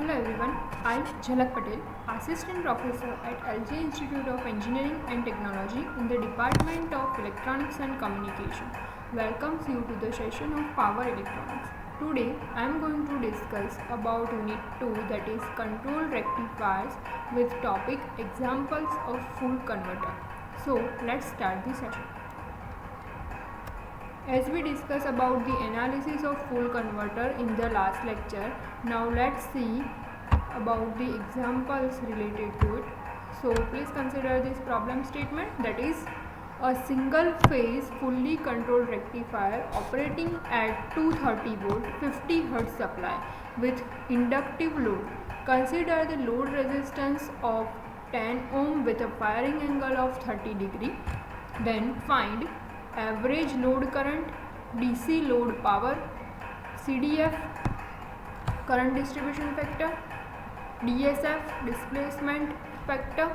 Hello everyone, I Jhalak Patel, Assistant Professor at LJ Institute of Engineering and Technology in the Department of Electronics and Communication. Welcomes you to the session of Power Electronics. Today I am going to discuss about Unit 2, that is Control Rectifiers, with topic Examples of Full Converter. So let's start the session. As we discussed about the analysis of full converter in the last lecture, now let's see about the examples related to it. So please consider this problem statement, that is a single phase fully controlled rectifier operating at 230 volt 50 Hz supply with inductive load. Consider the load resistance of 10 ohm with a firing angle of 30 degree. Then find average load current, DC load power, CDF current distribution factor, DSF displacement factor,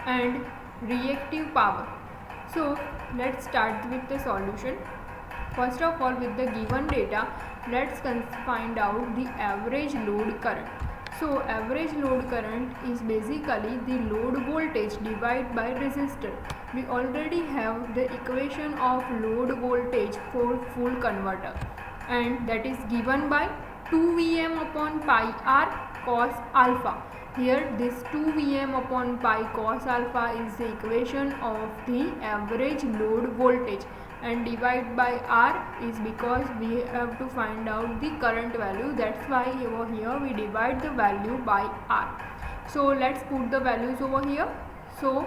and reactive power. So let's start with the solution. First of all, with the given data, let's find out the average load current. So average load current is basically the load voltage divided by resistor. We already have the equation of load voltage for full converter, and that is given by 2 Vm upon pi r cos alpha. Here this 2 Vm upon pi cos alpha is the equation of the average load voltage, and divide by r is because we have to find out the current value. That's why over here we divide the value by r. So let's put the values over here. So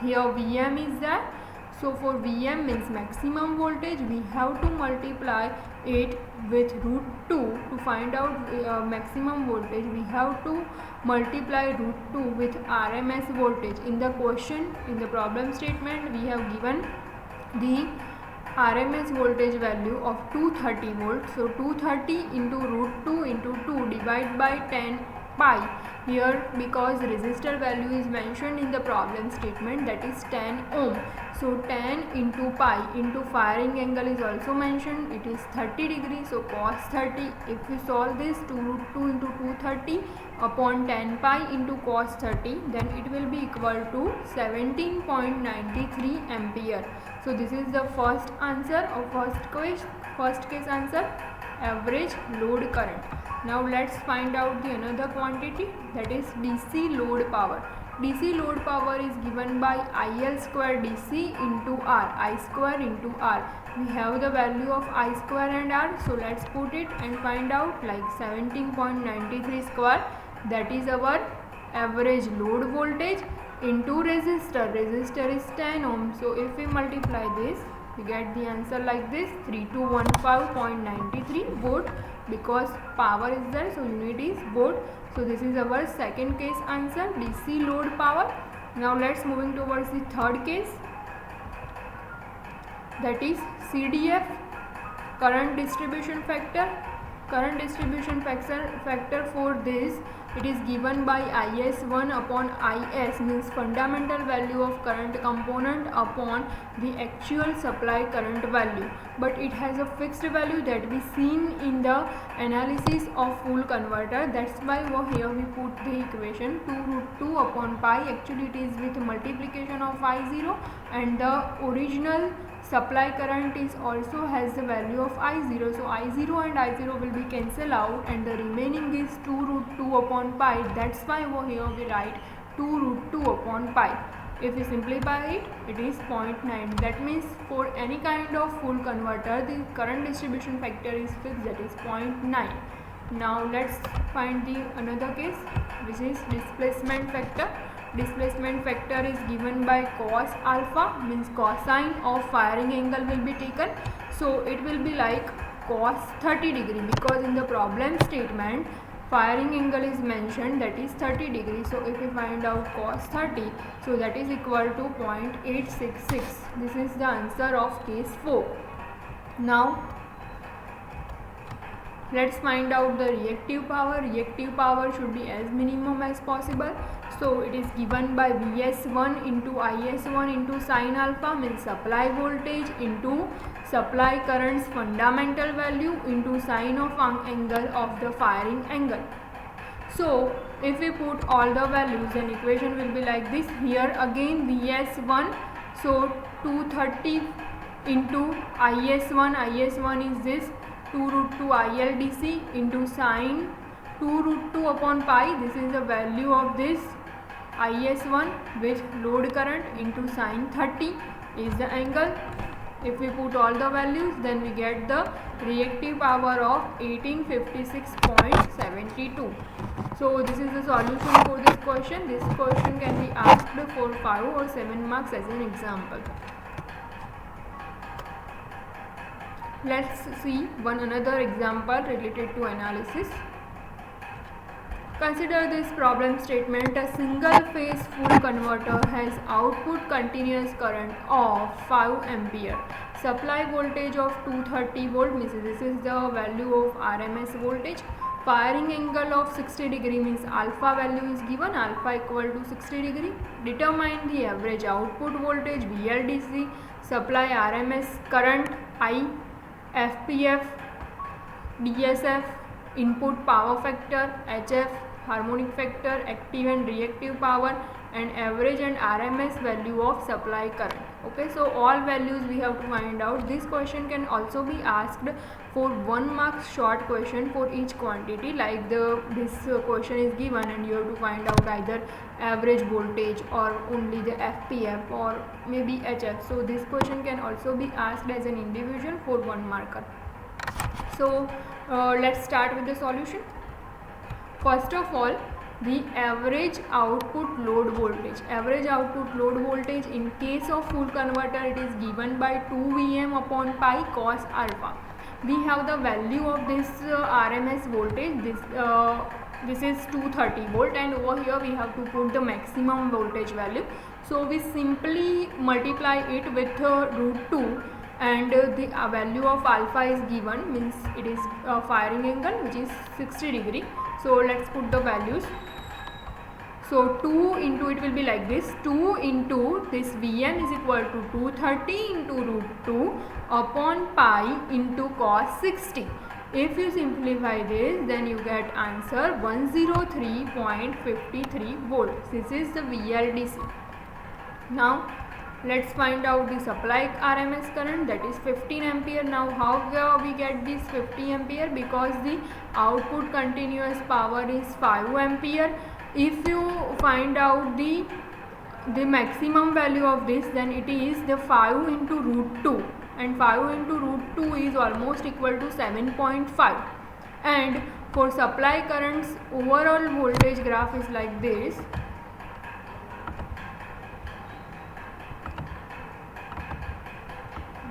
here Vm is there. So for Vm means maximum voltage, we have to multiply it with root 2 to find out maximum voltage. We have to multiply root 2 with RMS voltage. In the question, in the problem statement, we have given the RMS voltage value of 230 volts. So 230 into root 2 into 2 divided by 10 pi. Here because resistor value is mentioned in the problem statement, that is 10 ohm. So 10 into pi into firing angle is also mentioned, it is 30 degrees. So cos 30, if we solve this, 2 root 2 into 230 upon 10 pi into cos 30, then it will be equal to 17.93 ampere. So this is the first answer of first case answer, average load current. Now let's find out the another quantity, that is DC load power. DC load power is given by IL square DC into R, I square into R. We have the value of I square and R, so let's put it and find out, like 17.93 square, that is our average load voltage into resistor. Resistor is 10 ohm. So if we multiply this, we get the answer like this, 3215.93 volt, because power is there, so unit is volt. So this is our second case answer, DC load power. Now let's moving towards the third case, that is CDF current distribution factor. Current distribution factor for this, it is given by IS1 upon IS, means fundamental value of current component upon the actual supply current value, but it has a fixed value that we seen in the analysis of full converter. That's why over here we put the equation 2 root 2 upon pi. Actually it is with multiplication of I0, and the original supply current is also has the value of I0. So I0 and I0 will be cancelled out, and the remaining is 2 root 2 upon pi. That's why over here we write 2 root 2 upon pi. If we simplify it, it is 0.9. That means for any kind of full converter, the current distribution factor is fixed, that is 0.9. Now let's find the another case, which is displacement factor. Displacement factor is given by cos alpha, means cosine of firing angle will be taken. So it will be like cos 30 degree, because in the problem statement firing angle is mentioned, that is 30 degrees. So if we find out cos 30, so that is equal to 0.866. This is the answer of case 4. Now let's find out the reactive power. Reactive power should be as minimum as possible. So it is given by Vs1 into Is1 into sin alpha, means supply voltage into supply current's fundamental value into sine of angle of the firing angle. So if we put all the values, then equation will be like this. Here again Vs1, so 230 into IS1 is this 2 root 2 ILDC into sine 2 root 2 upon pi. This is the value of this IS1 with load current into sine 30 is the angle. If we put all the values, then we get the reactive power of 1856.72. So this is the solution for this question. This question can be asked for 5 or 7 marks as an example. Let's see another example related to analysis. Consider this problem statement. A single phase full converter has output continuous current of 5 ampere. Supply voltage of 230 volt, means this is the value of RMS voltage. Firing angle of 60 degree, means alpha value is given, alpha equal to 60 degree. Determine the average output voltage VLDC. Supply RMS current I, FPF, DSF, input power factor, HF, harmonic factor, active and reactive power, and average and RMS value of supply current. Okay, so all values we have to find out. This question can also be asked for 1 mark short question for each quantity, like this question is given and you have to find out either average voltage or only the FPF or maybe HF. So this question can also be asked as an individual for 1 marker. So let's start with the solution. First of all, the average output load voltage. Average output load voltage in case of full converter, it is given by 2 Vm upon pi cos alpha. We have the value of this RMS voltage. This is 230 volt, and over here we have to put the maximum voltage value. So we simply multiply it with root 2, and the value of alpha is given, means it is firing angle which is 60 degree. So let's put the values. So 2 into, it will be like this, 2 into this Vm is equal to 230 into root 2 upon pi into cos 60. If you simplify this, then you get answer 103.53 volts. This is the VLDC. Now let's find out the supply RMS current, that is 15 ampere. Now how we get this 50 ampere? Because the output continuous power is 5 ampere. If you find out the maximum value of this, then it is the 5 into root 2, and 5 into root 2 is almost equal to 7.5. And for supply currents, overall voltage graph is like this.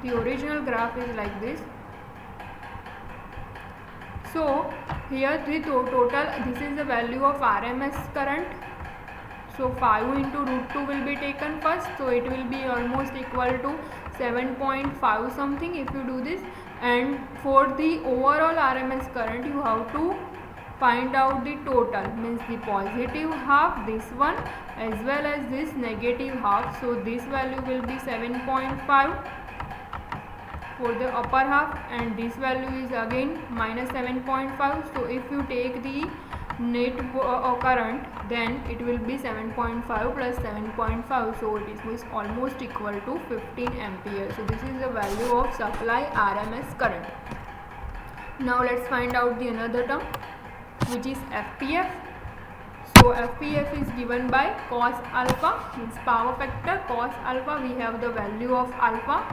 The original graph is like this. So here the total, this is the value of RMS current. So 5 into root 2 will be taken first, so it will be almost equal to 7.5 something if you do this. And for the overall RMS current, you have to find out the total, means the positive half, this one, as well as this negative half. So this value will be 7.5 for the upper half, and this value is again minus 7.5. So if you take the net current, then it will be 7.5 plus 7.5, so it is almost equal to 15 ampere. So this is the value of supply RMS current. Now let's find out the another term, which is FPF. So FPF is given by cos alpha, means power factor cos alpha. We have the value of alpha,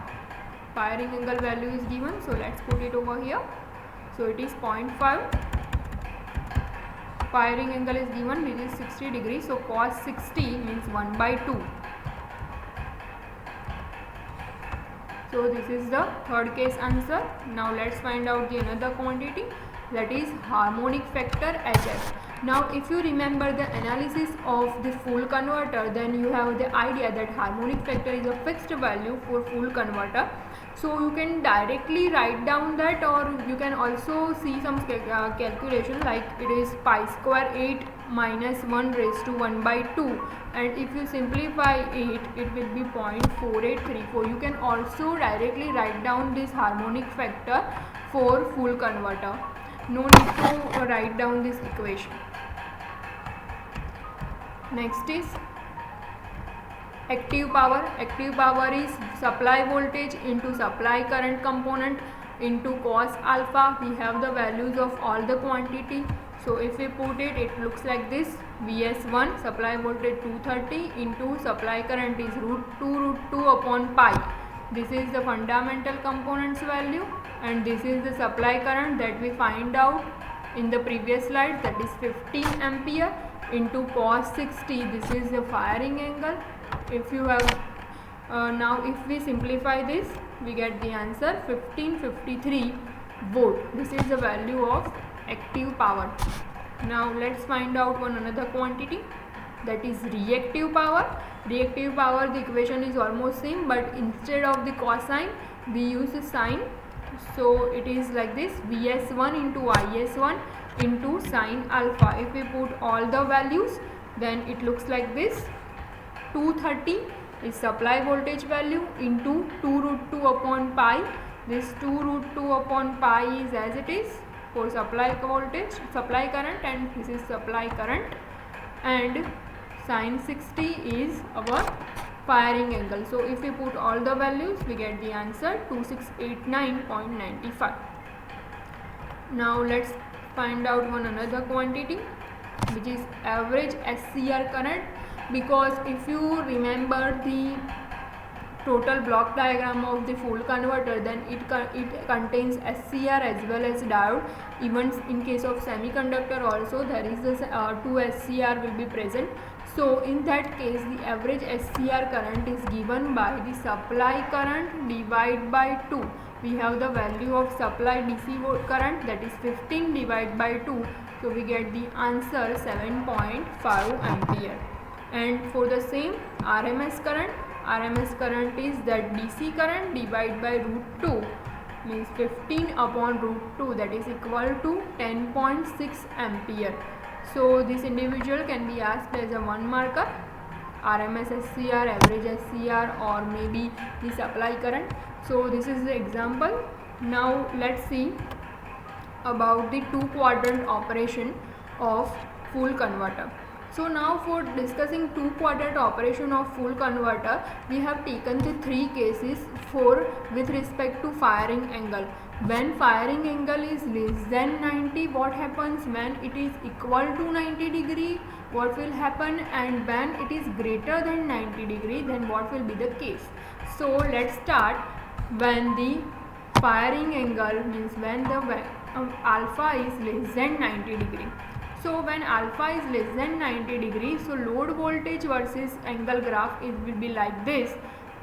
firing angle value is given, so let's put it over here. So it is 0.5, firing angle is given, which is 60 degrees. So cos 60 means 1 by 2. So this is the third case answer. Now let's find out the another quantity, that is harmonic factor HF. Now if you remember the analysis of the full converter, then you have the idea that harmonic factor is a fixed value for full converter. So you can directly write down that, or you can also see some calculation, like it is pi square 8 minus 1 raised to 1 by 2, and if you simplify it, it will be 0.4834. You can also directly write down this harmonic factor for full converter. No need to write down this equation. Next is active power. Active power is supply voltage into supply current component into cos alpha. We have the values of all the quantity. So if we put it, it looks like this. Vs1 supply voltage 230 into supply current is root 2 upon pi. This is the fundamental components value, and this is the supply current that we find out in the previous slide, that is 15 ampere into cos 60. This is the firing angle. If you have now if we simplify this, we get the answer 1553 volt. This is the value of active power. Now let's find out one another quantity, that is reactive power. Reactive power, the equation is almost same, but instead of the cosine we use the sine. So it is like this, Vs1 into Is1 into sine alpha. If we put all the values, then it looks like this. 230 is supply voltage value into 2 root 2 upon pi. This 2 root 2 upon pi is as it is for supply voltage, supply current, and this is supply current, and sine 60 is our firing angle. So if we put all the values, we get the answer 2689.95. Now let's find out one another quantity, which is average SCR current. Because if you remember the total block diagram of the full converter, then it contains SCR as well as diode. Even in case of semiconductor also, there is this 2 SCR will be present. So in that case, the average SCR current is given by the supply current divided by 2. We have the value of supply DC current, that is 15 divided by 2. So we get the answer 7.5 ampere. And for the same RMS current is that DC current divided by root 2, means 15 upon root 2, that is equal to 10.6 ampere. So this individual can be asked as a one marker, RMS SCR, average SCR, or maybe the supply current. So this is the example. Now let's see about the two quadrant operation of full converter. So now for discussing two quadrant operation of full converter, we have taken the three cases for with respect to firing angle. When firing angle is less than 90, what happens? When it is equal to 90 degree, what will happen? And when it is greater than 90 degree, then what will be the case? So let's start when the firing angle, means when the alpha is less than 90 degree. So when alpha is less than 90 degree, so load voltage versus angle graph, it will be like this.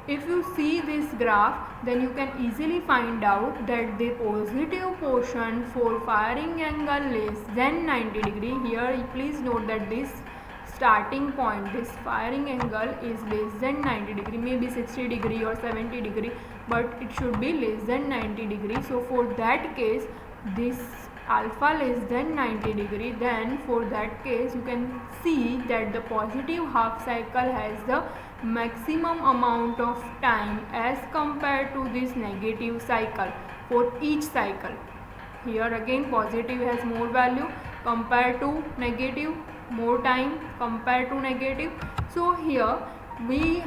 If you see this graph, then you can easily find out that the positive portion for firing angle less than 90 degree, here please note that this starting point, this firing angle is less than 90 degree, maybe 60 degree or 70 degree, but it should be less than 90 degree. So for that case, this alpha less than 90 degree, then for that case you can see that the positive half cycle has the maximum amount of time as compared to this negative cycle for each cycle. Here again weiß has more value compared to negative, more time compared to negative. So here we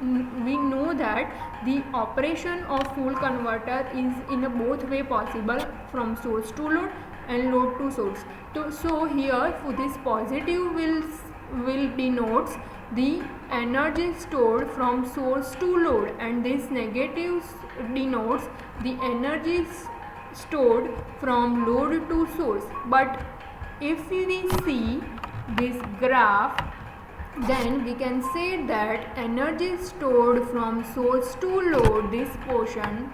know that the operation of full converter is in a both way possible, from source to load and load to source. So here for this positive will denotes the energy stored from source to load, and this negative denotes the energy stored from load to source. But if we see this graph, then we can say that energy stored from source to load, this portion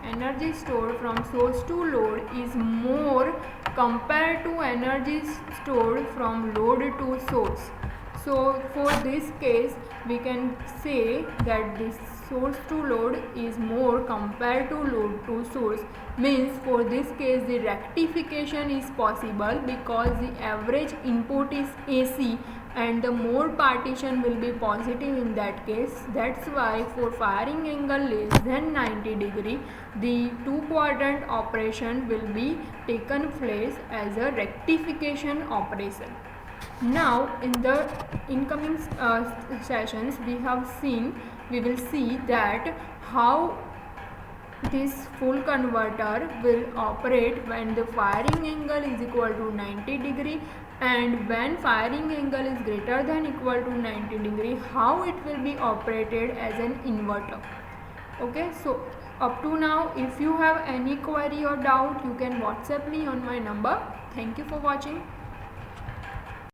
energy stored from source to load is more compared to energy stored from load to source. So for this case we can say that this source to load is more compared to load to source, means for this case the rectification is possible because the average input is AC and the mode partition will be positive in that case. That's why for firing angle less than 90 degree, the two quadrant operation will be taken place as a rectification operation. Now in the incoming sessions we will see that how this full converter will operate when the firing angle is equal to 90 degree, and when firing angle is greater than equal to 90 degree, how it will be operated as an inverter. Okay, so up to now, if you have any query or doubt, you can WhatsApp me on my number. Thank you for watching.